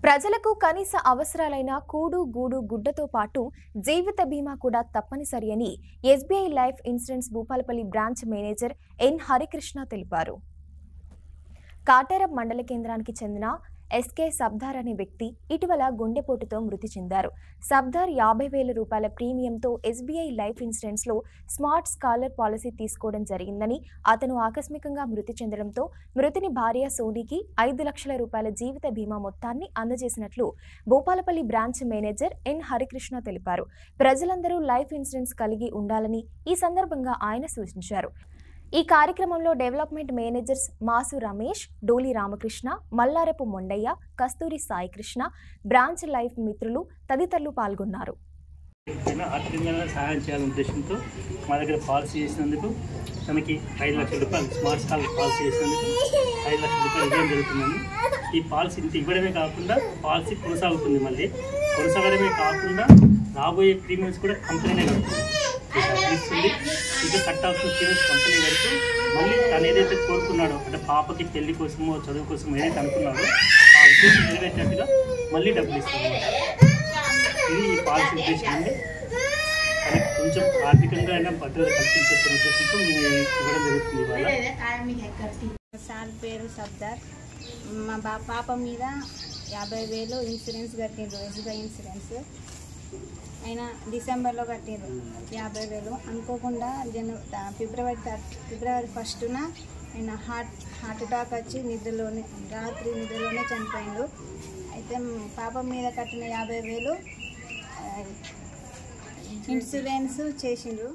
ప్రజలకు కనీస అవసరాలైన కూడు గూడు గుడ్డతో పాటు జీవిత బీమా కూడా తప్పనిసరి అని SBI life insurance Bhupalpalli branch manager N Harikrishna తెలిపారు. కాటారం మండల కేంద్రానికి చెందిన ఎస్కే సబ్దార్ అనే వ్యక్తి ఇటీవల గుండెపోటుతో మృతి చెందారు. సబ్దార్ 50,000 రూపాయల ప్రీమియంతో ఎస్బీఐ లైఫ్ ఇన్సూరెన్స్ లో స్మార్ట్ స్కాలర్ పాలసీ తీసుకోవడం జరిగిందని, అతను ఆకస్మికంగా మృతి చెందడంతో మృతుని భార్య సోనీకి 5 లక్షల రూపాయల జీవిత బీమా మొత్తాన్ని అందజేసినట్లు Bhupalpalli branch manager N Harikrishna తెలిపారు. ప్రజలందరూ లైఫ్ ఇన్సూరెన్స్ కలిగి ఉండాలని ఈ సందర్భంగా ఆయన సూచించారు. ఈ కార్యక్రమంలో development managers Masu Ramesh, Doli Ramakrishna, Mallarapu Mondaiah, Kasturi Saikrishna, branch life మిత్రులు తదితరులు పాల్గొన్నారు. ఆర్థికంగా సహాయం చేయాలనే ఉద్దేశంతో మా దగ్గర పాలసీ చేసినందుకు తనకి 5 లక్షల రూపాయలు స్మార్ట్ స్కాలర్ పాలసీ చేసినందుకు 5 లక్షల రూపాయలు ఇవ్వడం జరుగుతుందండి. ఈ పాలసీ ఇంత ఇవ్వడమే కాకుండా పాలసీ కొనసాగుతుంది. మళ్ళీ కొనసాగడమే కాకుండా రాబోయే ప్రీమియమ్స్ కూడా కంపెనీనే కడుతుంది. ఇంకా కట్టాల్సిన ప్రీమియమ్స్ కంపెనీ కడుతూ మళ్ళీ తను ఏదైతే కోరుకున్నాడో అంటే పాపకి పెళ్లి కోసమో చదువు కోసమో ఏదైతే అనుకున్నాడో ఆ ఉద్దేశం నెరవేర్చినట్టుగా మళ్ళీ డబ్బులు ఇస్తాము. ఇది ఈ పాలసీ ఉద్దేశం అండి. కానీ కొంచెం ఆర్థికంగా అయినా భద్రత కల్పించే ఉద్దేశంతో మేము ఇవ్వడం జరుగుతుంది. ఇవాళ సార్ పేరు సబ్దార్. మా పాప మీద 50,000 ఇన్సూరెన్స్ కట్టిండ్రు, ఎస్బీఐ ఇన్సూరెన్స్. ఆయన డిసెంబర్లో కట్టిండ్రు 50,000. అనుకోకుండా ఫిబ్రవరి 1న ఆయన హార్ట్ అటాక్ వచ్చి రాత్రి నిద్రలోనే చనిపోయిండు. అయితే పాప మీద కట్టిన 50,000 ఇన్సూరెన్స్ చేసిండ్రు.